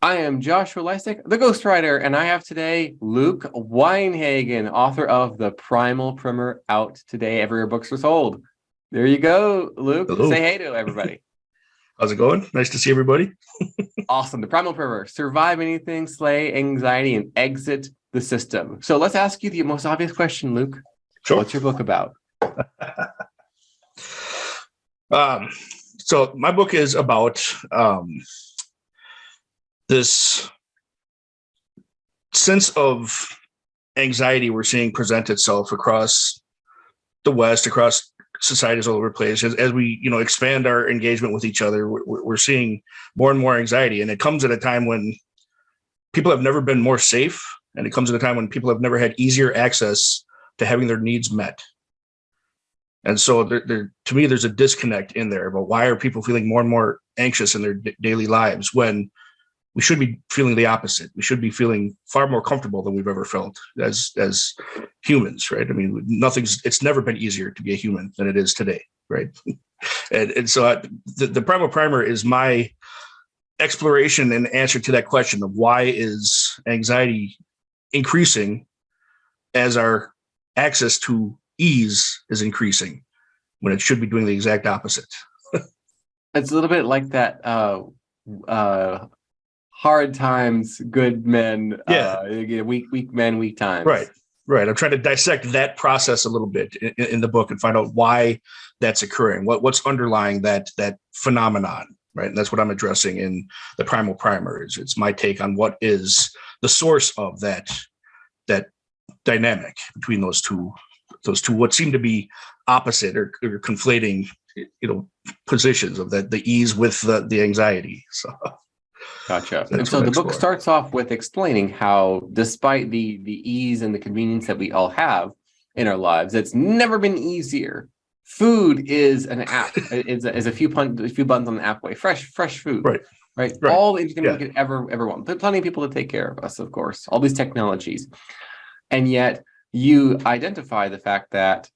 I am Joshua Lisec, the Ghostwriter, and I have today Luke Weinhagen, author of the Primal Primer, out today everywhere books are sold. There you go, Luke. Hello. Say hey to everybody. How's it going? Nice to see everybody. Awesome. The Primal Primer, survive anything, slay anxiety, and exit the system. So let's ask you the most obvious question, Luke. Sure. What's your book about? So my book is about this sense of anxiety we're seeing present itself across the West, across societies all over the place. As we, expand our engagement with each other, we're seeing more and more anxiety, and it comes at a time when people have never been more safe, and it comes at a time when people have never had easier access to having their needs met. And so to me, there's a disconnect in there about why are people feeling more and more anxious in their daily lives when we should be feeling the opposite. We should be feeling far more comfortable than we've ever felt as humans, right? I mean, it's never been easier to be a human than it is today, right? and so the Primal Primer is my exploration and answer to that question of why is anxiety increasing as our access to ease is increasing when it should be doing the exact opposite. It's a little bit like that hard times, good men, weak men, weak times. Right. I'm trying to dissect that process a little bit in the book and find out why that's occurring, what's underlying that phenomenon, right? And that's what I'm addressing in the Primal Primer. It's my take on what is the source of that dynamic between those two what seem to be opposite or conflating, positions of the ease with the anxiety. So. Gotcha. And so the book starts off with explaining how, despite the ease and the convenience that we all have in our lives, it's never been easier. Food is an app. is a few buttons on the app away. Fresh food. Right. All anything we could ever want. But plenty of people to take care of us, of course. All these technologies, and yet you identify the fact that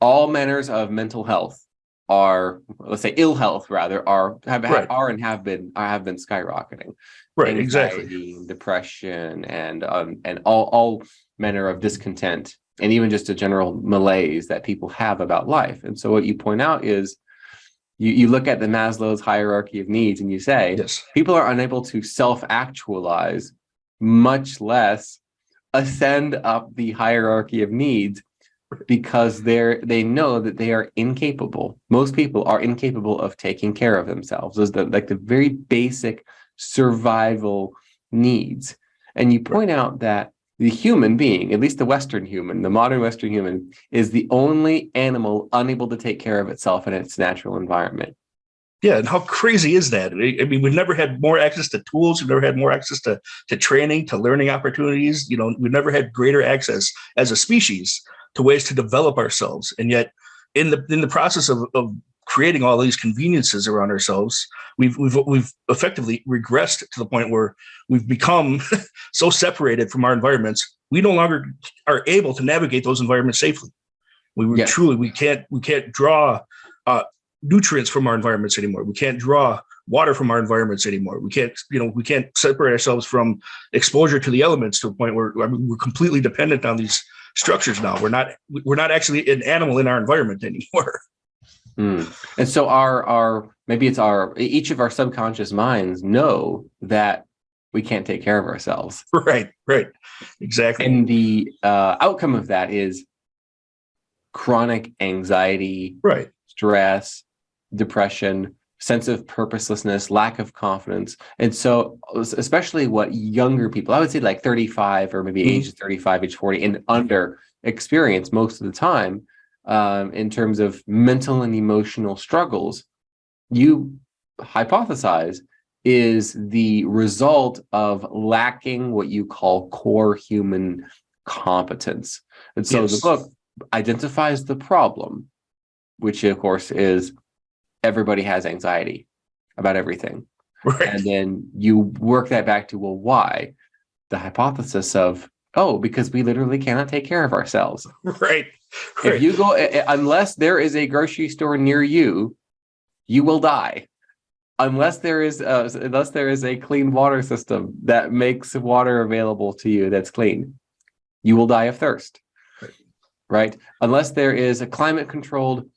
all manners of mental health are, let's say, ill health rather, have been skyrocketing. Right, Anxiety, exactly. Depression, and all manner of discontent, and even just a general malaise that people have about life. And so what you point out is you look at the Maslow's hierarchy of needs and you say, yes, people are unable to self-actualize, much less ascend up the hierarchy of needs, because they know that they are incapable. Most people are incapable of taking care of themselves. Those are the very basic survival needs. And you point out that the human being, at least the Western human, the modern Western human, is the only animal unable to take care of itself in its natural environment. Yeah, and how crazy is that? I mean, we've never had more access to tools. We've never had more access to training, to learning opportunities. We've never had greater access as a species to ways to develop ourselves. And yet, in the process of creating all these conveniences around ourselves, we've effectively regressed to the point where we've become so separated from our environments, we no longer are able to navigate those environments safely. We can't draw nutrients from our environments anymore. We can't draw water from our environments anymore. We can't separate ourselves from exposure to the elements to a point where we're completely dependent on these structures now. We're not actually an animal in our environment anymore. And so each of our subconscious minds know that we can't take care of ourselves. Right, exactly. And the outcome of that is chronic anxiety, stress, depression, sense of purposelessness, lack of confidence. And so especially what younger people, I would say like 35 or maybe age 35, age 40 and under, experience most of the time in terms of mental and emotional struggles, you hypothesize is the result of lacking what you call core human competence. And so the book identifies the problem, which of course is everybody has anxiety about everything. And then you work that back to, well, why? The hypothesis of, because we literally cannot take care of ourselves. Right. If you go, unless there is a grocery store near you, you will die. unless there is a clean water system that makes water available to you that's clean, you will die of thirst, right? Unless there is a climate-controlled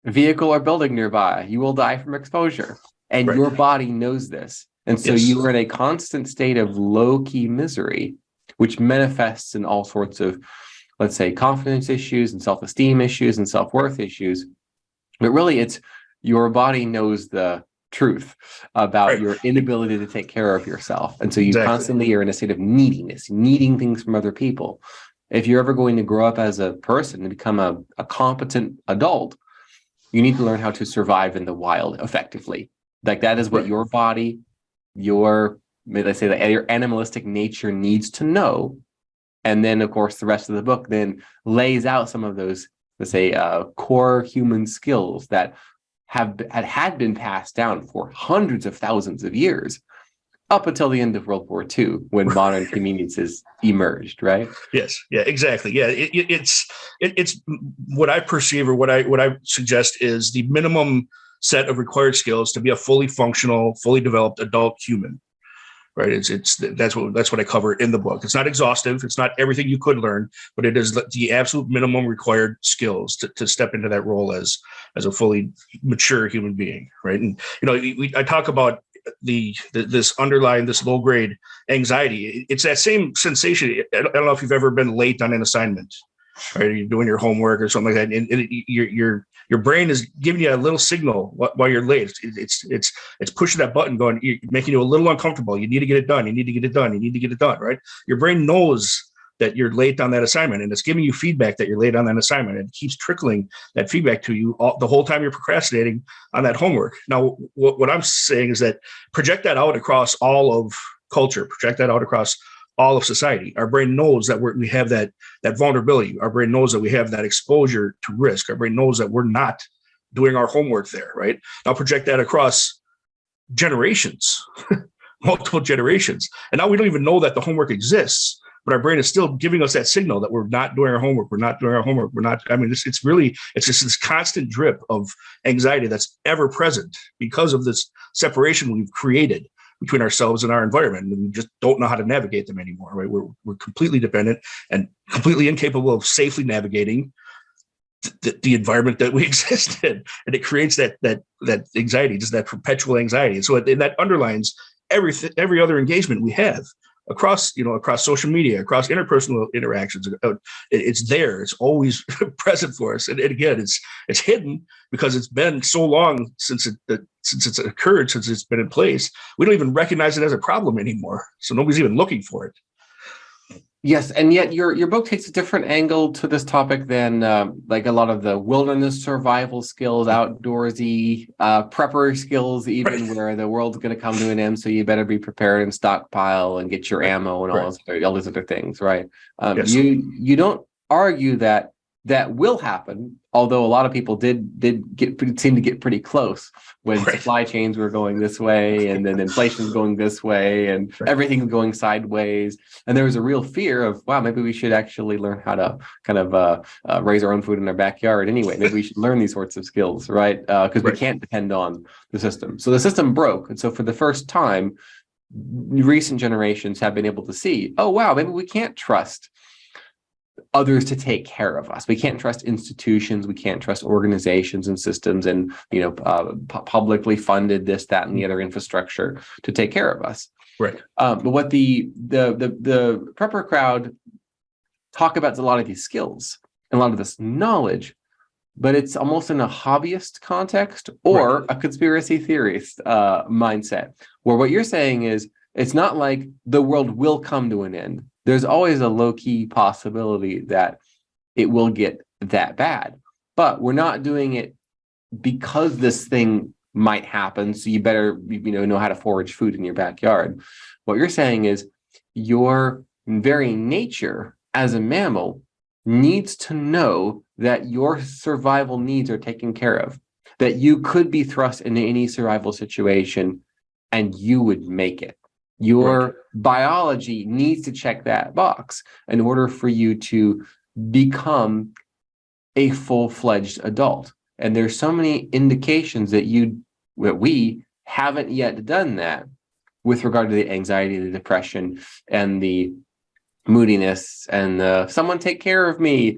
vehicle or building nearby, you will die from exposure. And your body knows this. And so you are in a constant state of low-key misery, which manifests in all sorts of, let's say, confidence issues and self-esteem issues and self-worth issues. But really, it's your body knows the truth about your inability to take care of yourself. And so you constantly are in a state of neediness, needing things from other people. If you're ever going to grow up as a person and become a competent adult, you need to learn how to survive in the wild effectively. Like that is what your body, your animalistic nature needs to know. And then, of course, the rest of the book then lays out some of those, let's say, core human skills that had been passed down for hundreds of thousands of years, up until the end of World War II, when modern conveniences emerged, right? Yes, yeah, exactly. Yeah, it's what I perceive, or what I suggest is the minimum set of required skills to be a fully functional, fully developed adult human. Right? That's what I cover in the book. It's not exhaustive. It's not everything you could learn, but it is the absolute minimum required skills to step into that role as a fully mature human being. Right? And I talk about this low grade anxiety. It's that same sensation. I don't know if you've ever been late on an assignment, right? You're doing your homework or something like that, and your brain is giving you a little signal while you're late. It's pushing that button, making you a little uncomfortable. You need to get it done. You need to get it done. You need to get it done. Right? Your brain knows that you're late on that assignment, and it's giving you feedback that you're late on that assignment. It keeps trickling that feedback to you the whole time you're procrastinating on that homework. Now, what I'm saying is that project that out across all of culture, project that out across all of society. Our brain knows that we have that vulnerability. Our brain knows that we have that exposure to risk. Our brain knows that we're not doing our homework there, right? Now project that across generations, multiple generations. And now we don't even know that the homework exists, but our brain is still giving us that signal that we're not doing our homework. We're not doing our homework. It's just this constant drip of anxiety that's ever present because of this separation we've created between ourselves and our environment. And we just don't know how to navigate them anymore, right? We're completely dependent and completely incapable of safely navigating the environment that we exist in. And it creates that anxiety, just that perpetual anxiety. And so that underlines every other engagement we have across social media, across interpersonal interactions. It's there. It's always present for us. And again, it's hidden because it's been so long since it's occurred, since it's been in place. We don't even recognize it as a problem anymore. So nobody's even looking for it. Yes, and yet your book takes a different angle to this topic than like a lot of the wilderness survival skills, outdoorsy prepper skills, even where the world's going to come to an end, so you better be prepared and stockpile and get your ammo and all these other things, right? Yes. You don't argue that will happen, although a lot of people seem to get pretty close when supply chains were going this way, and then inflation's going this way, and everything's going sideways. And there was a real fear of, wow, maybe we should actually learn how to kind of raise our own food in our backyard anyway. Maybe we should learn these sorts of skills, right? Because we can't depend on the system. So the system broke. And so for the first time, recent generations have been able to see, oh, wow, maybe we can't trust others to take care of us. We can't trust institutions. We can't trust organizations and systems and publicly funded this, that, and the other infrastructure to take care of us. Right. But what the prepper crowd talk about is a lot of these skills and a lot of this knowledge, but it's almost in a hobbyist context or a conspiracy theorist mindset, where what you're saying is it's not like the world will come to an end. There's always a low-key possibility that it will get that bad, but we're not doing it because this thing might happen. So you better, know how to forage food in your backyard. What you're saying is your very nature as a mammal needs to know that your survival needs are taken care of, that you could be thrust into any survival situation and you would make it. Your biology needs to check that box in order for you to become a full-fledged adult. And there's so many indications that we haven't yet done that with regard to the anxiety, the depression, and the moodiness, and the someone take care of me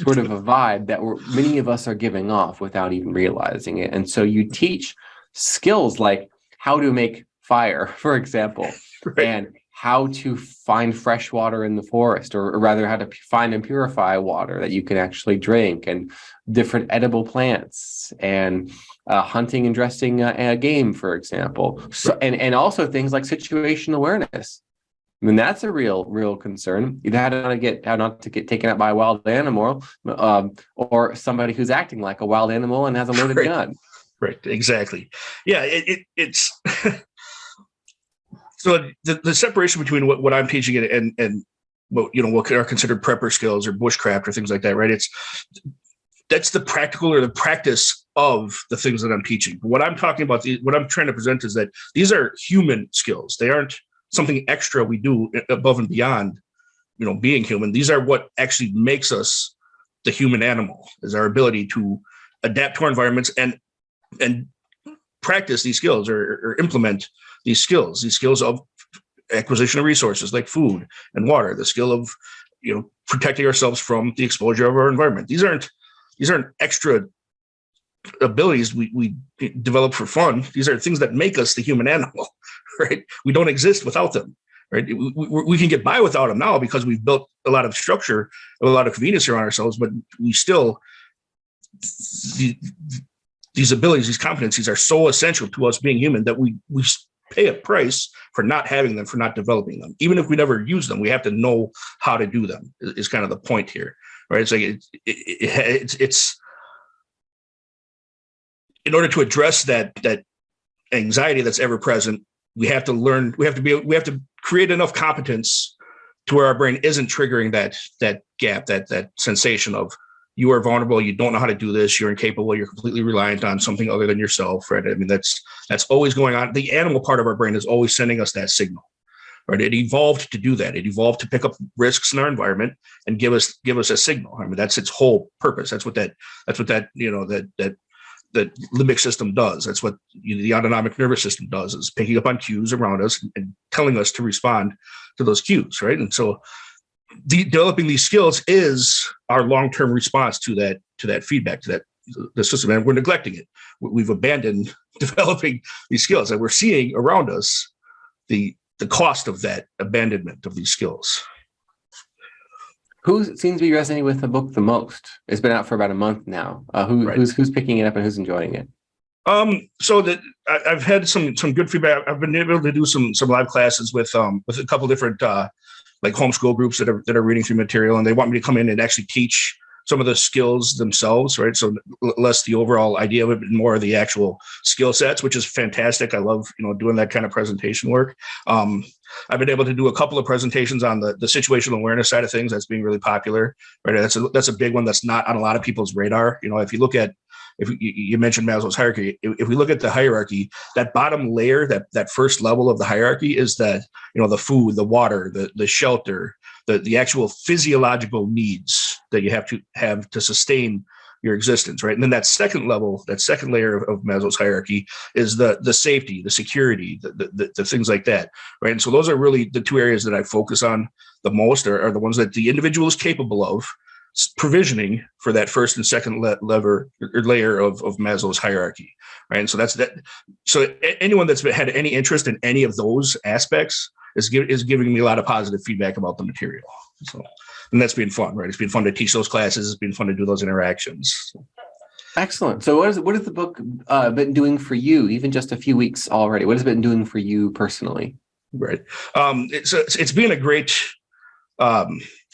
sort of a vibe that many of us are giving off without even realizing it. And so you teach skills like how to make fire, for example, right, and how to find fresh water in the forest, or rather how to find and purify water that you can actually drink, and different edible plants, and hunting and dressing game, for example. So, and also things like situational awareness. I mean, that's a real concern. Either how not to get taken out by a wild animal, or somebody who's acting like a wild animal and has a loaded gun. Right, exactly. Yeah, it's so the separation between what I'm teaching and what are considered prepper skills or bushcraft or things like that, right? That's the practical or the practice of the things that I'm teaching. What I'm talking about, what I'm trying to present is that these are human skills. They aren't something extra we do above and beyond, being human. These are what actually makes us the human animal, is our ability to adapt to our environments and practice these skills or implement these skills of acquisition of resources like food and water, the skill of, protecting ourselves from the exposure of our environment. These aren't extra abilities we develop for fun. These are things that make us the human animal, right? We don't exist without them, right? We can get by without them now because we've built a lot of structure, a lot of convenience around ourselves, but we still, these abilities, these competencies are so essential to us being human that we pay a price for not having them, for not developing them. Even if we never use them, we have to know how to do them, is kind of the point here, right? It's like it's in order to address that anxiety that's ever present, we have to create enough competence to where our brain isn't triggering that gap, that sensation of you are vulnerable, you don't know how to do this, you're incapable, you're completely reliant on something other than yourself, right? I mean, that's always going on. The animal part of our brain is always sending us that signal, right? It evolved to do that. It evolved to pick up risks in our environment and give us a signal. I mean, that's its whole purpose. That's what that limbic system does. That's what the autonomic nervous system does, is picking up on cues around us and telling us to respond to those cues, right? And so developing these skills is our long-term response to that feedback, to the system, and we're neglecting it. We've abandoned developing these skills, and we're seeing around us the cost of that abandonment of these skills. Who seems to be resonating with the book the most? It's been out for about a month now. Who's picking it up and who's enjoying it? So that I've had some good feedback. I've been able to do some live classes with a couple different like homeschool groups that are reading through material, and they want me to come in and actually teach some of the skills themselves, right? So less the overall idea of it, but more of the actual skill sets, which is fantastic. I love, doing that kind of presentation work. I've been able to do a couple of presentations on the situational awareness side of things. That's being really popular, right? That's a big one that's not on a lot of people's radar. If you look at, if you mentioned Maslow's hierarchy, if we look at the hierarchy, that bottom layer, that first level of the hierarchy is that, the food, the water, the shelter, the actual physiological needs that you have to sustain your existence, right? And then that second level, that second layer of Maslow's hierarchy is the safety, the security, the things like that, right? And so those are really the two areas that I focus on the most, are the ones that the individual is capable of provisioning for that first and second layer of Maslow's hierarchy, right? And so that's that. So anyone that's had any interest in any of those aspects is giving me a lot of positive feedback about the material. So, and that's been fun, right? It's been fun to teach those classes. It's been fun to do those interactions. Excellent. So what has the book been doing for you, even just a few weeks already? What has it been doing for you personally? Right. It's been a great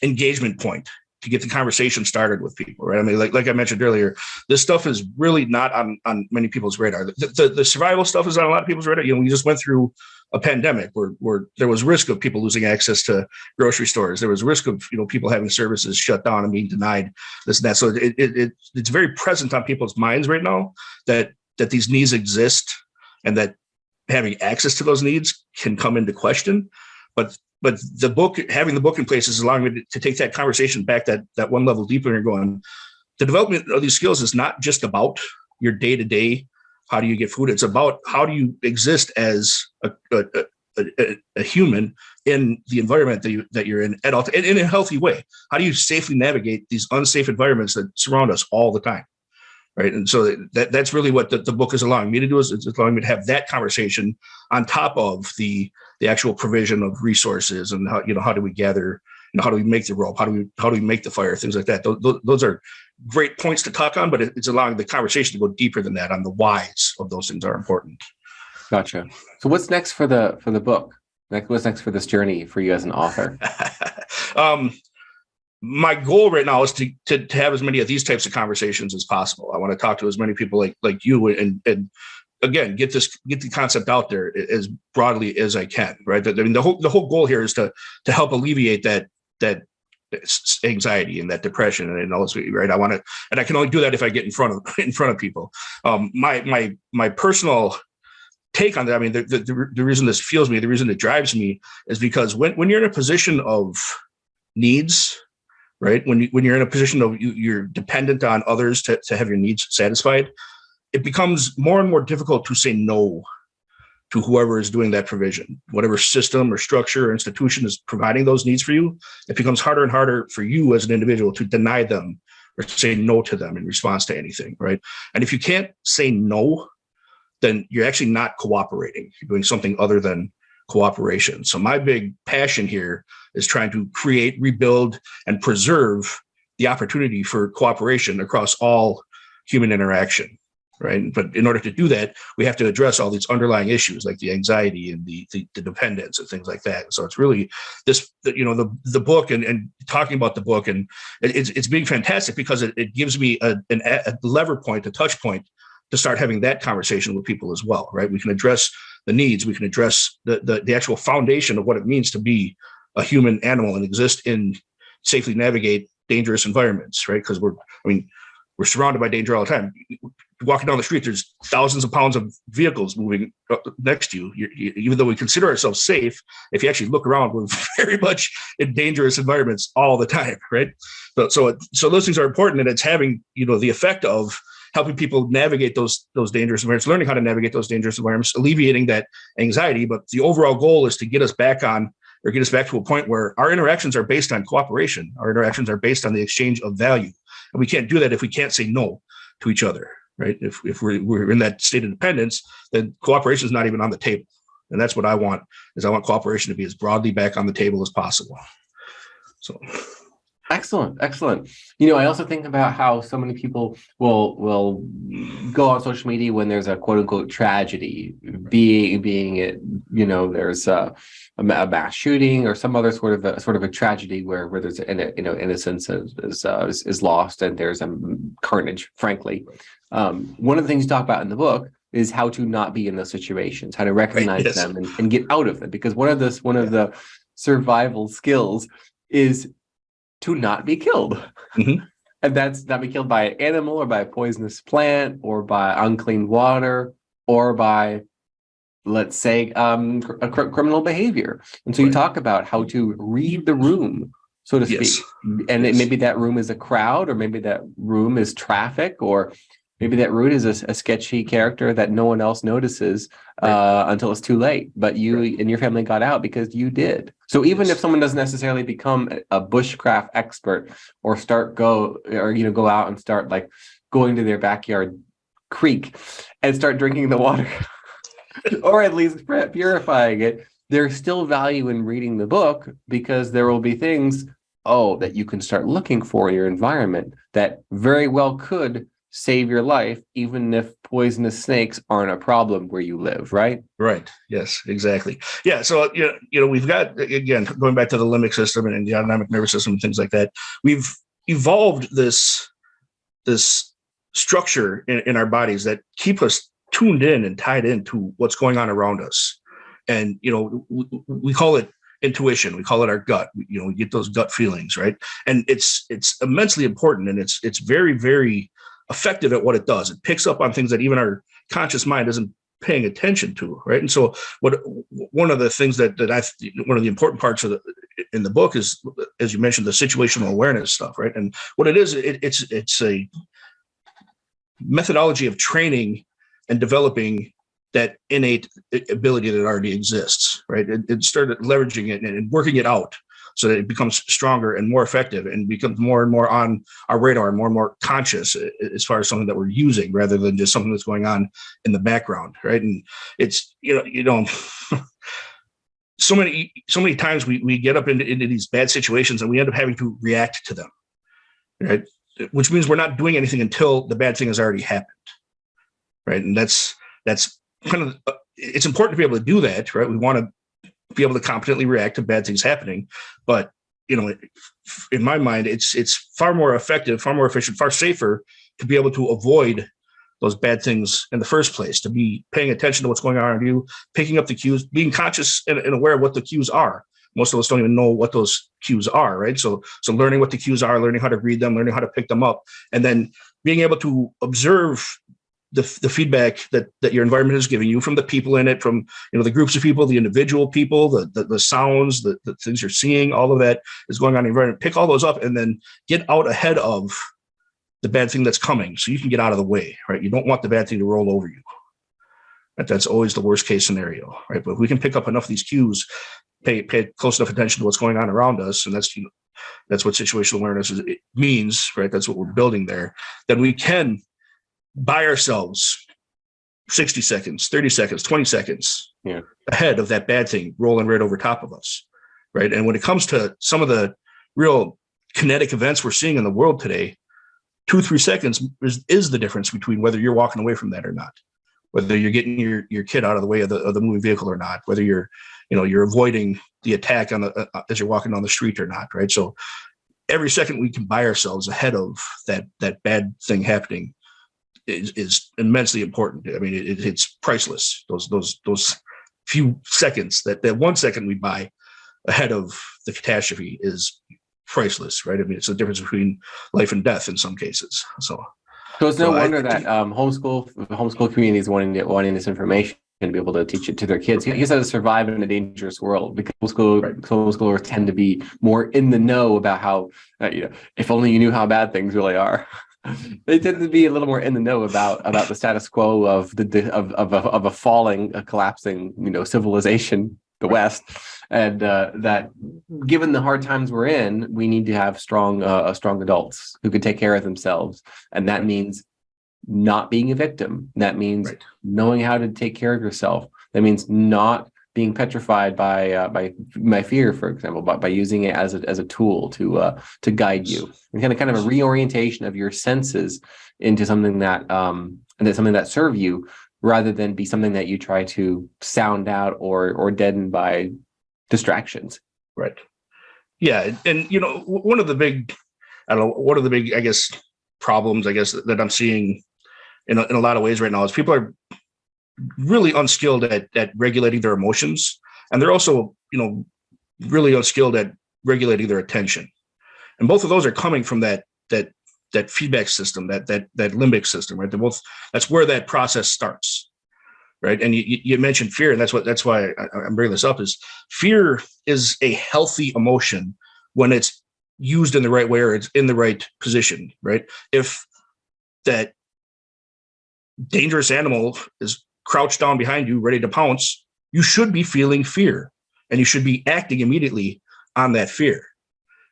engagement point to get the conversation started with people, right? I mean, like I mentioned earlier, this stuff is really not on many people's radar. The survival stuff is on a lot of people's radar. We just went through a pandemic where there was risk of people losing access to grocery stores. There was risk of people having services shut down and being denied this and that. So it's very present on people's minds right now that these needs exist and that having access to those needs can come into question. But the book, having the book in place, is allowing me to take that conversation back that one level deeper and going, the development of these skills is not just about your day-to-day how do you get food? It's about how do you exist as a human in the environment that you're in in a healthy way. How do you safely navigate these unsafe environments that surround us all the time? Right. And so that's really what the book is allowing me to do, is it's allowing me to have that conversation on top of the actual provision of resources and how do we gather, how do we make the rope? How do we make the fire? Things like that. Those are great points to talk on, but it's allowing the conversation to go deeper than that on the whys of those things are important. Gotcha. So what's next for the book? What's next for this journey for you as an author? My goal right now is to have as many of these types of conversations as possible. I want to talk to as many people like you and again, get the concept out there as broadly as I can. Right. I mean, the whole goal here is to help alleviate that anxiety and that depression and all this. Right. I want to, and I can only do that if I get in front of people. My personal take on that. I mean, the reason this fuels me, the reason it drives me, is because when you're in a position of needs, right? When you're in a position of you're dependent on others to have your needs satisfied, it becomes more and more difficult to say no to whoever is doing that provision, whatever system or structure or institution is providing those needs for you. It becomes harder and harder for you as an individual to deny them or say no to them in response to anything, right? And if you can't say no, then you're actually not cooperating. You're doing something other than cooperation. So my big passion here is trying to create, rebuild, and preserve the opportunity for cooperation across all human interaction, right? But in order to do that, we have to address all these underlying issues like the anxiety and the dependence and things like that. So it's really this, the book and talking about the book, and it's being fantastic because it gives me a lever point, a touch point to start having that conversation with people as well, right? We can address the needs, we can address the actual foundation of what it means to be a human animal and exist in safely navigate dangerous environments, right? Because we're surrounded by danger all the time. Walking down the street, there's thousands of pounds of vehicles moving next to you. Even though we consider ourselves safe, if you actually look around, we're very much in dangerous environments all the time, right? So those things are important, and it's having the effect of helping people navigate those dangerous environments, learning how to navigate those dangerous environments, alleviating that anxiety. But the overall goal is to get us back to a point where our interactions are based on cooperation. Our interactions are based on the exchange of value. And we can't do that if we can't say no to each other, right? If we're in that state of dependence, then cooperation is not even on the table. And that's what I want, is I want cooperation to be as broadly back on the table as possible. So... Excellent. I also think about how so many people will go on social media when there's a quote unquote tragedy, being it, there's a mass shooting or some other sort of a tragedy where there's innocence is lost and there's carnage. Frankly, one of the things you talk about in the book is how to not be in those situations, how to recognize them and get out of them, because one of the survival skills is to not be killed. Mm-hmm. And that's not be killed by an animal or by a poisonous plant or by unclean water or by, let's say, criminal behavior. And so you talk about how to read the room, so to speak. And maybe that room is a crowd, or maybe that room is traffic, or maybe that room is a sketchy character that no one else notices until it's too late. But you and your family got out because you did. So even if someone doesn't necessarily become a bushcraft expert or go out and start like going to their backyard creek and start drinking the water, or at least purifying it, there's still value in reading the book, because there will be things that you can start looking for in your environment that very well could save your life, even if poisonous snakes aren't a problem where you live, right? Right. Yes, exactly. Yeah. So, we've got, again, going back to the limbic system and the autonomic nervous system and things like that, we've evolved this structure in our bodies that keep us tuned in and tied into what's going on around us. And, we call it intuition. We call it our gut. We get those gut feelings, right? And it's immensely important, and it's very, very effective at what it does. It picks up on things that even our conscious mind isn't paying attention to, right? And so one of the things that one of the important parts in the book is, as you mentioned, the situational awareness stuff, right? And what it is, it's a methodology of training and developing that innate ability that already exists, right? And started leveraging it and working it out so that it becomes stronger and more effective and becomes more and more on our radar, more and more conscious as far as something that we're using rather than just something that's going on in the background, right? And it's, so many times we get up into these bad situations and we end up having to react to them, right? Which means we're not doing anything until the bad thing has already happened, right? And that's kind of, it's important to be able to do that, right? We want to be able to competently react to bad things happening, but in my mind, it's far more effective, far more efficient, far safer to be able to avoid those bad things in the first place, to be paying attention to what's going on around you, picking up the cues, being conscious and aware of what the cues are. Most of us don't even know what those cues are, right? So learning what the cues are, learning how to read them, learning how to pick them up, and then being able to observe the feedback that your environment is giving you from the people in it, from the groups of people, the individual people, the sounds, the things you're seeing, all of that is going on in the environment. Pick all those up and then get out ahead of the bad thing that's coming so you can get out of the way, right? You don't want the bad thing to roll over you. That's always the worst case scenario, right? But if we can pick up enough of these cues, pay close enough attention to what's going on around us, and that's what situational awareness means, right? That's what we're building there. Then we can buy ourselves 60 seconds, 30 seconds, 20 seconds ahead of that bad thing rolling right over top of us, right? And when it comes to some of the real kinetic events we're seeing in the world today, 2-3 seconds is the difference between whether you're walking away from that or not, whether you're getting your kid out of the way of the moving vehicle or not, whether you're avoiding the attack on as you're walking down the street or not, right? So every second we can buy ourselves ahead of that bad thing happening is immensely important. I mean, it's priceless. Those few seconds, that 1 second we buy ahead of the catastrophe is priceless, right? I mean, it's the difference between life and death in some cases. So it's no wonder that homeschool communities wanting this information and be able to teach it to their kids. He says survive in a dangerous world, because homeschoolers tend to be more in the know about how, if only you knew how bad things really are. They tend to be a little more in the know about the status quo of a falling, a collapsing, civilization, the West, and that given the hard times we're in, we need to have strong adults who can take care of themselves, and that means not being a victim. That means knowing how to take care of yourself. That means not being petrified by fear, for example, by using it as a tool to guide you, and kind of a reorientation of your senses into something that serve you, rather than be something that you try to sound out or deaden by distractions. Right. Yeah, and one of the big, I guess, problems that I'm seeing in a lot of ways right now is people are really unskilled at regulating their emotions, and they're also really unskilled at regulating their attention, and both of those are coming from that feedback system, that limbic system, right? That's where that process starts, right? And you mentioned fear, and that's why I'm bringing this up. Is fear is a healthy emotion when it's used in the right way, or it's in the right position, right? If that dangerous animal is crouched down behind you, ready to pounce, you should be feeling fear, and you should be acting immediately on that fear,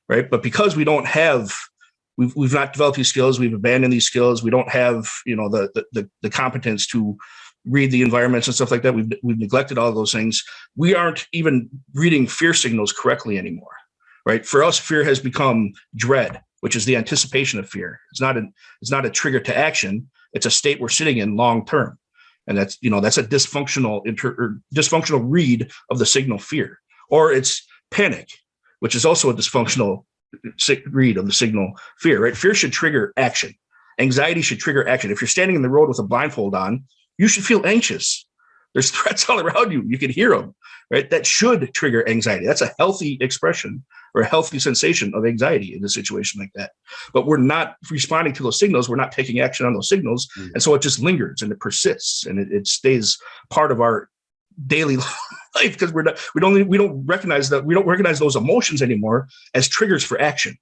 right? But because we've not developed these skills, we've abandoned these skills, we don't have the competence to read the environments and stuff like that. We've neglected all of those things. We aren't even reading fear signals correctly anymore, right? For us, fear has become dread, which is the anticipation of fear. It's not a trigger to action. It's a state we're sitting in long term. And that's a dysfunctional read of the signal fear. Or it's panic, which is also a dysfunctional read of the signal fear, right? Fear should trigger action. Anxiety should trigger action. If you're standing in the road with a blindfold on, you should feel anxious. There's threats all around you. You can hear them, right? That should trigger anxiety. That's a healthy expression or a healthy sensation of anxiety in a situation like that. But we're not responding to those signals. We're not taking action on those signals. And so it just lingers and it persists, and it stays part of our daily life, because we don't recognize those emotions anymore as triggers for action.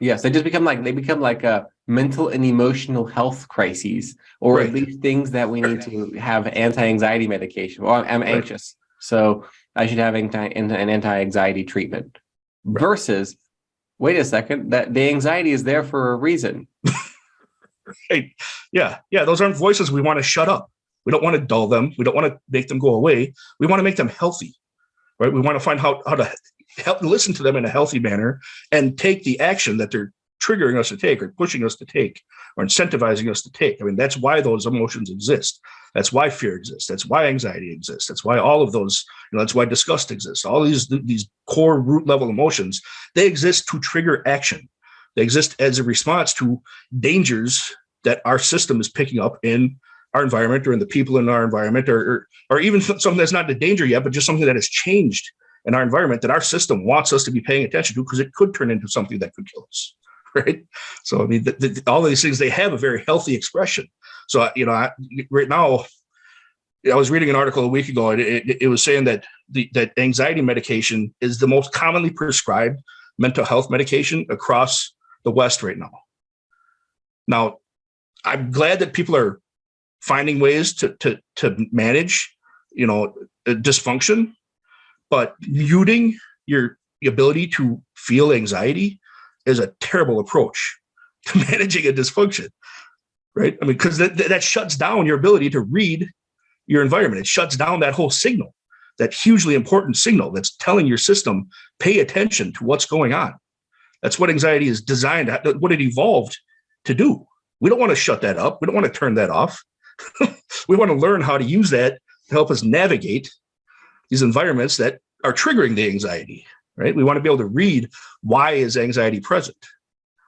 Yes, they become like a mental and emotional health crises, or at least things that we need to have anti-anxiety medication. Well, I'm anxious, so I should have an anti-anxiety treatment. Versus, wait a second, that the anxiety is there for a reason. Right. Yeah. Those aren't voices we want to shut up. We don't want to dull them. We don't want to make them go away. We want to make them healthy, right? We want to find how to help listen to them in a healthy manner and take the action that they're triggering us to take, or pushing us to take, or incentivizing us to take. I mean, that's why those emotions exist. That's why fear exists. That's why anxiety exists. That's why all of those, that's why disgust exists. All these core root level emotions, they exist to trigger action. They exist as a response to dangers that our system is picking up in our environment, or in the people in our environment, or even something that's not in danger yet, but just something that has changed in our environment that our system wants us to be paying attention to, because it could turn into something that could kill us. Right. So, I mean, all of these things, they have a very healthy expression. So, right now, I was reading an article a week ago, and it was saying that that anxiety medication is the most commonly prescribed mental health medication across the West right now. Now, I'm glad that people are finding ways to manage, dysfunction, but muting your ability to feel anxiety is a terrible approach to managing a dysfunction, right? I mean, because that shuts down your ability to read your environment. It shuts down that whole signal, that hugely important signal that's telling your system, pay attention to what's going on. That's what anxiety is designed, what it evolved to do. We don't want to shut that up. We don't want to turn that off. We want to learn how to use that to help us navigate these environments that are triggering the anxiety, right? We want to be able to read, why is anxiety present?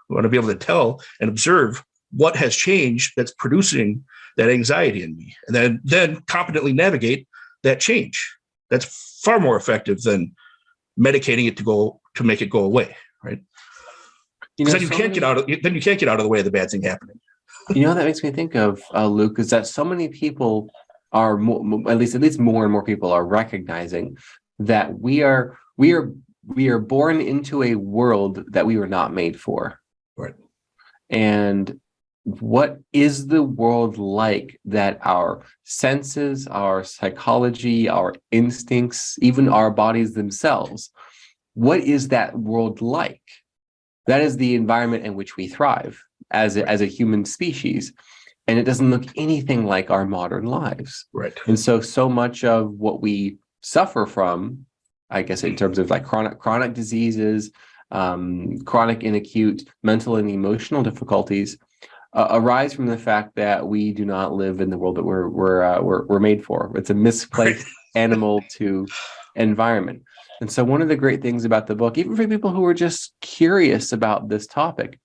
We want to be able to tell and observe what has changed that's producing that anxiety in me, and then competently navigate that change. That's far more effective than medicating it to make it go away, right? Because then you can't get out of the way of the bad thing happening. That makes me think of, Luke, is that so many people are at least more and more people are recognizing that we are born into a world that we were not made for. Right. And what is the world like that our senses, our psychology, our instincts, even our bodies themselves, what is that world like? That is the environment in which we thrive as a human species. And it doesn't look anything like our modern lives. Right. And so much of what we suffer from, I guess, in terms of like chronic diseases, chronic and acute mental and emotional difficulties, arise from the fact that we do not live in the world that we're made for. It's a misplaced animal to environment. And so one of the great things about the book, even for people who are just curious about this topic,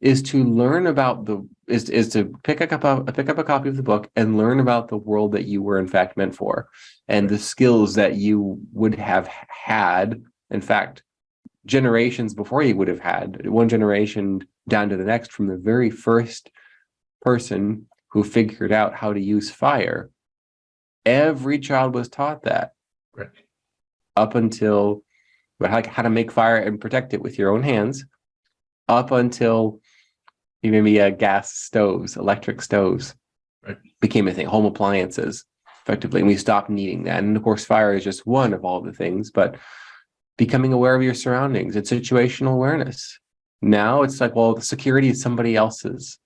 is to learn about is to pick up a copy of the book and learn about the world that you were in fact meant for, and the skills that you would have had, in fact, generations before you would have had, one generation down to the next, from the very first person who figured out how to use fire. Every child was taught that. Right. Up until how to make fire and protect it with your own hands, up until maybe gas stoves, electric stoves, became a thing, home appliances, effectively, and we stopped needing that. And of course, fire is just one of all the things, but becoming aware of your surroundings, it's situational awareness. Now it's like, well, the security is somebody else's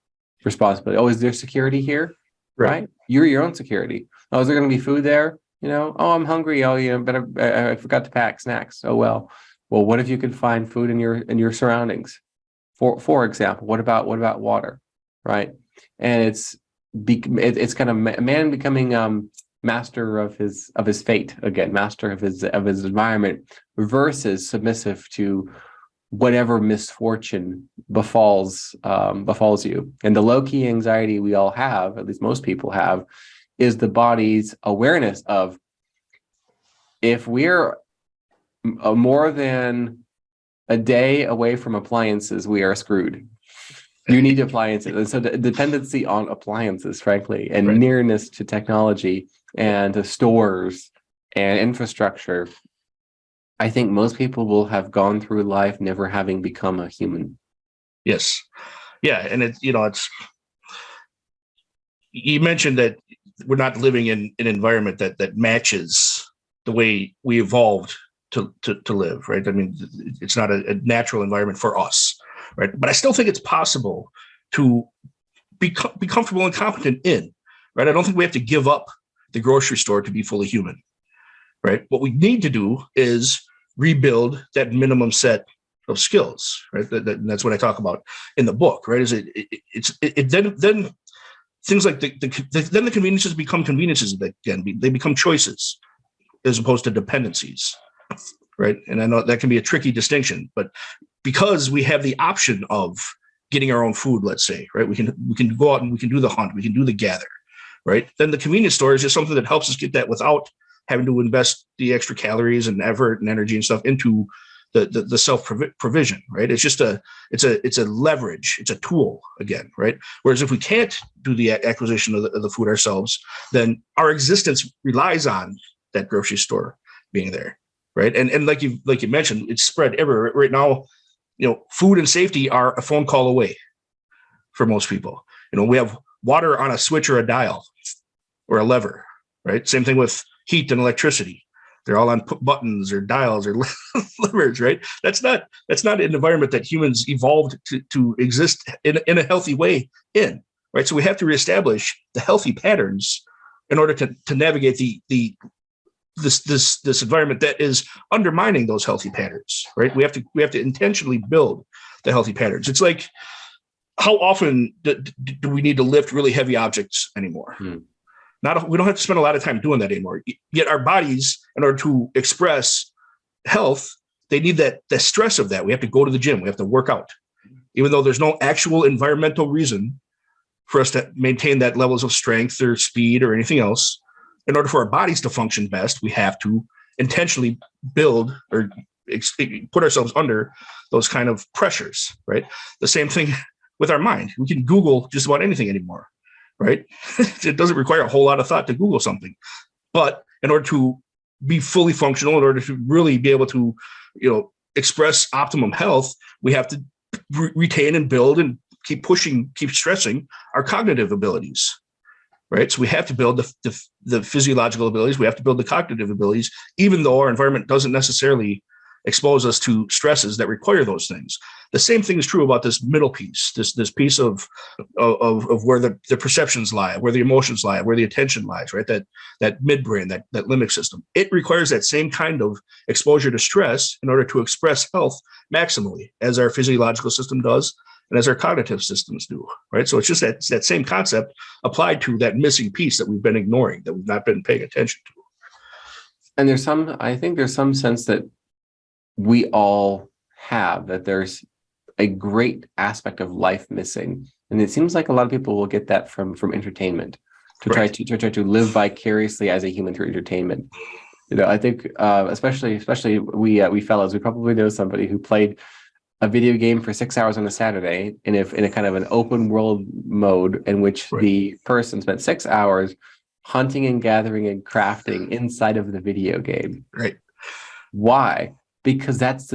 responsibility. Oh, is there security here? Right? You're your own security. Oh, is there going to be food there? Oh, I'm hungry. Oh, I forgot to pack snacks. Oh, well, what if you could find food in your surroundings? For example, what about water, right? And it's kind of man becoming master of his fate again, master of his environment, versus submissive to whatever misfortune befalls you. And the low-key anxiety we all have, at least most people have, is the body's awareness of, if we're more than a day away from appliances, we are screwed. You need appliances. And so the dependency on appliances, frankly, and nearness to technology and to stores and infrastructure, I think most people will have gone through life never having become a human. Yes. Yeah. And you mentioned that we're not living in an environment that matches the way we evolved to live, right? I mean, it's not a natural environment for us, right? But I still think it's possible to be comfortable and competent in, right? I don't think we have to give up the grocery store to be fully human, right? What we need to do is rebuild that minimum set of skills, right? That's what I talk about in the book, right? Is then things like then the conveniences become conveniences again. They become choices as opposed to dependencies, right? And I know that can be a tricky distinction, but because we have the option of getting our own food, let's say, right? We can go out and we can do the hunt, we can do the gather, right? Then the convenience store is just something that helps us get that without having to invest the extra calories and effort and energy and stuff into the self provision, right? It's just it's a leverage, it's a tool again, right? Whereas if we can't do the acquisition of the food ourselves, then our existence relies on that grocery store being there, right? And like you mentioned, it's spread everywhere right now. Food and safety are a phone call away for most people. We have water on a switch or a dial or a lever, right? Same thing with heat and electricity. They're all on buttons or dials or levers, right? That's not an environment that humans evolved to exist in a healthy way in, right? So we have to reestablish the healthy patterns in order to navigate this environment that is undermining those healthy patterns, right? We have to intentionally build the healthy patterns. It's like, how often do we need to lift really heavy objects anymore? We don't have to spend a lot of time doing that anymore. Yet our bodies, in order to express health, they need the stress of that. We have to go to the gym. We have to work out. Even though there's no actual environmental reason for us to maintain that levels of strength or speed or anything else, in order for our bodies to function best, we have to intentionally build or put ourselves under those kind of pressures, right? The same thing with our mind. We can Google just about anything anymore, right? It doesn't require a whole lot of thought to Google something. But in order to be fully functional, in order to really be able to, express optimum health, we have to retain and build and keep stressing our cognitive abilities, right? So we have to build the physiological abilities. We have to build the cognitive abilities, even though our environment doesn't necessarily expose us to stresses that require those things. The same thing is true about this middle piece, this piece of where the perceptions lie, where the emotions lie, where the attention lies, right? That midbrain, that limbic system. It requires that same kind of exposure to stress in order to express health maximally, as our physiological system does and as our cognitive systems do, right? So it's just that same concept applied to that missing piece that we've been ignoring, that we've not been paying attention to. And I think there's some sense that we all have, that there's a great aspect of life missing. And it seems like a lot of people will get that from entertainment, to try to live vicariously as a human through entertainment. I think especially we fellows, we probably know somebody who played a video game for 6 hours on a Saturday in a kind of an open world mode, in which the person spent 6 hours hunting and gathering and crafting inside of the video game. Right. Why? Because that's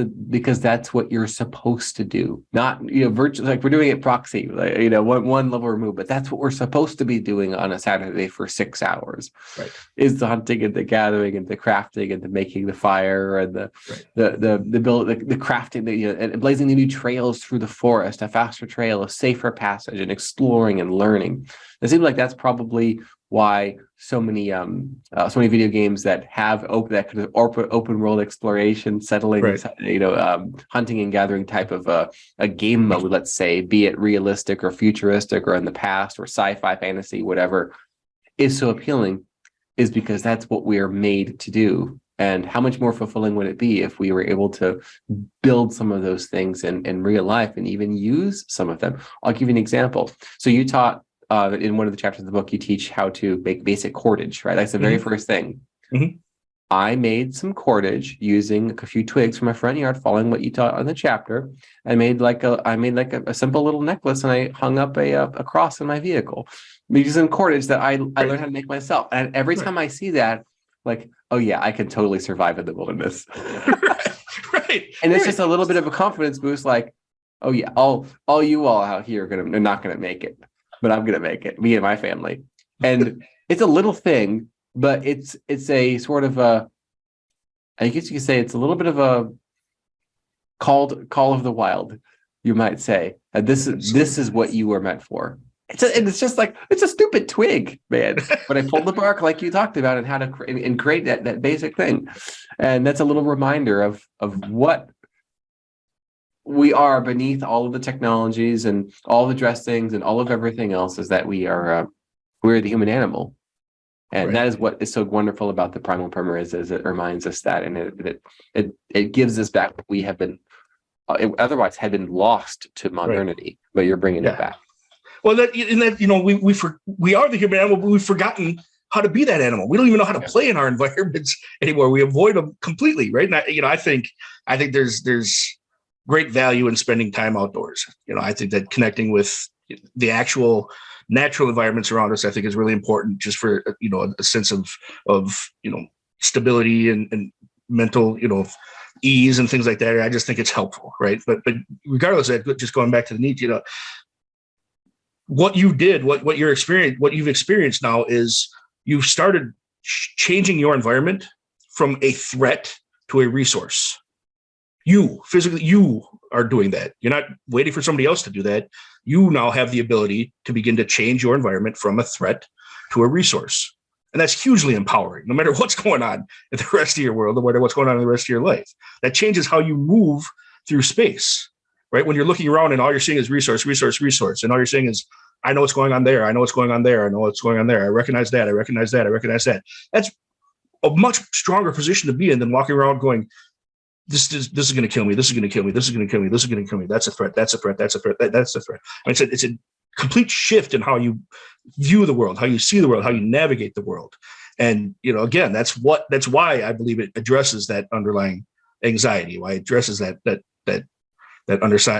what you're supposed to do. Not, virtually, like we're doing it proxy, like, one level removed, but that's what we're supposed to be doing on a Saturday for 6 hours. Right. Is the hunting and the gathering and the crafting and the making the fire and the build, the crafting, and blazing the new trails through the forest, a faster trail, a safer passage, and exploring and learning. It seems like that's probably why so many video games that have open world exploration, settling, hunting and gathering type of a game mode, let's say, be it realistic or futuristic or in the past or sci-fi, fantasy, whatever, is so appealing, is because that's what we are made to do. And how much more fulfilling would it be if we were able to build some of those things in real life and even use some of them? I'll give you an example. So you taught in one of the chapters of the book, you teach how to make basic cordage, right? That's the very first thing. Mm-hmm. I made some cordage using a few twigs from my front yard, following what you taught on the chapter. I made like a simple little necklace, and I hung up a cross in my vehicle using cordage that I learned how to make myself. And every time I see that, like, oh yeah, I can totally survive in the wilderness. Right. And it's just a little bit of a confidence boost, like, Oh yeah, all you all out here are not gonna make it, but I'm gonna make it. Me and my family, and it's a little thing, but it's a sort of a, I guess you could say it's a little bit of a call of the wild, you might say. This is what you were meant for. It's just like, it's a stupid twig, man. But I pulled the bark like you talked about and how to create that basic thing, and that's a little reminder of what we are beneath all of the technologies and all the dressings and all of everything else, is that we're the human animal. And that is what is so wonderful about the Primal Primer is it reminds us that, and it gives us back what we have been otherwise had been lost to modernity, but you're bringing it back. Well, we are the human animal, but we've forgotten how to be that animal. We don't even know how to play in our environments anymore. We avoid them completely, right? And I think there's great value in spending time outdoors. I think that connecting with the actual natural environments around us, I think, is really important, just for a sense of stability and mental ease and things like that. I just think it's helpful, right? But regardless of that, just going back to the need, what you did, what you've experienced now is you've started changing your environment from a threat to a resource. You are doing that. You're not waiting for somebody else to do that. You now have the ability to begin to change your environment from a threat to a resource. And that's hugely empowering, no matter what's going on in the rest of your world, no matter what's going on in the rest of your life. That changes how you move through space, right? When you're looking around and all you're seeing is resource, resource, resource. And all you're seeing is, I know what's going on there. I know what's going on there. I know what's going on there. I recognize that. I recognize that. I recognize that. That's a much stronger position to be in than walking around going, this is going to kill me. This is going to kill me. This is going to kill me. This is going to kill me. That's a threat. That's a threat. That's a threat. That's a threat. I mean, it's a complete shift in how you view the world, how you see the world, how you navigate the world. And, again, that's why I believe it addresses that underlying anxiety, why it addresses that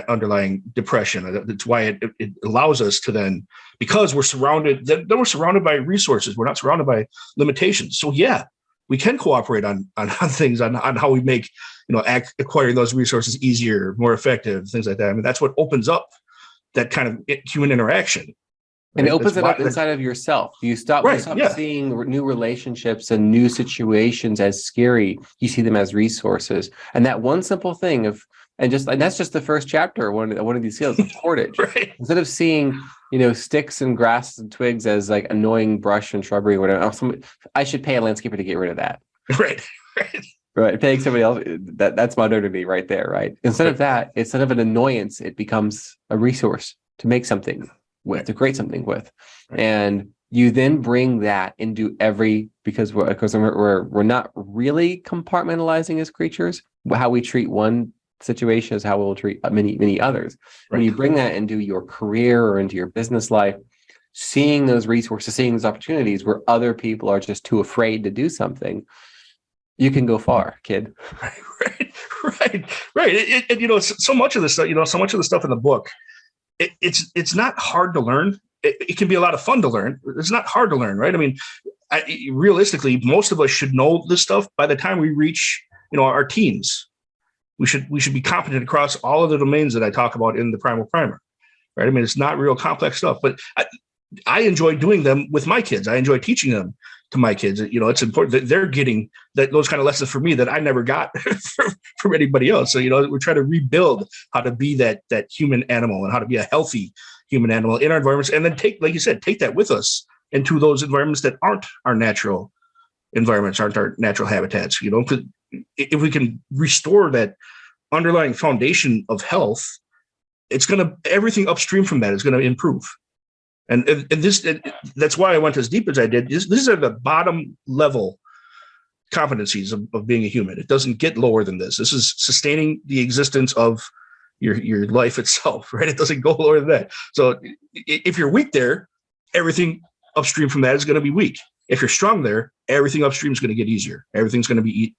underlying depression. That's why it allows us to then, because we're surrounded by resources. We're not surrounded by limitations. So yeah, we can cooperate on things, on how we make, acquiring those resources easier, more effective, things like that. I mean, that's what opens up that kind of human interaction. And it opens it up inside of yourself. You stop seeing new relationships and new situations as scary. You see them as resources. And that one simple thing and that's just the first chapter, one of these skills of Cordage. Right. Instead of seeing, sticks and grass and twigs as like annoying brush and shrubbery or whatever, I should pay a landscaper to get rid of that. Right. Paying somebody else, that's modernity right there, right? Instead of an annoyance, it becomes a resource to make something with, to create something with. And you then bring that into because we're not really compartmentalizing as creatures. How we treat one situation is how we'll treat many others. When you bring that into your career or into your business life, seeing those resources, seeing those opportunities where other people are just too afraid to do something, you can go far, kid. Right. And so much of the stuff in the book, it's not hard to learn. It can be a lot of fun to learn. It's not hard to learn, right? I mean, realistically, most of us should know this stuff by the time we reach, our teens. We should be competent across all of the domains that I talk about in the Primal Primer, right? I mean, it's not real complex stuff, but I enjoy doing them with my kids. I enjoy teaching them to my kids. It's important that they're getting those kind of lessons from me that I never got from anybody else. So, we're trying to rebuild how to be that human animal and how to be a healthy human animal in our environments. And then take that with us into those environments that aren't our natural environments, aren't our natural habitats. If we can restore that underlying foundation of health, everything upstream from that is going to improve. And that's why I went as deep as I did. These are the bottom level competencies of being a human. It doesn't get lower than this. This is sustaining the existence of your life itself, right? It doesn't go lower than that. So if you're weak there, everything upstream from that is going to be weak. If you're strong there, everything upstream is going to get easier. Everything's going to be,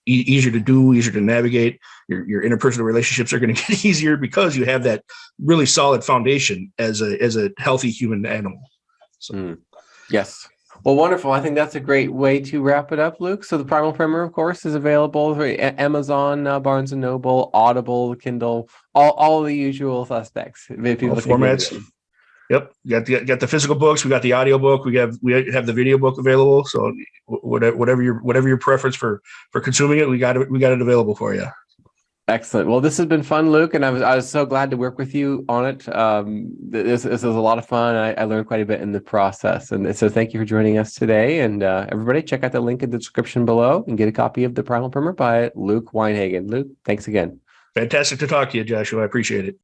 easier to do, easier to navigate. Your interpersonal relationships are going to get easier because you have that really solid foundation as a healthy human animal. So. Yes. Well, wonderful. I think that's a great way to wrap it up, Luke. So the Primal Primer, of course, is available for Amazon, Barnes and Noble, Audible, Kindle, all the usual suspects. If people All formats. Yep, got the physical books. We got the audio book. We have the video book available. So whatever your preference for consuming it, we got it available for you. Excellent. Well, this has been fun, Luke, and I was so glad to work with you on it. This was a lot of fun. I learned quite a bit in the process, and so thank you for joining us today. And everybody, check out the link in the description below and get a copy of the Primal Primer by Luke Weinhagen. Luke, thanks again. Fantastic to talk to you, Joshua. I appreciate it.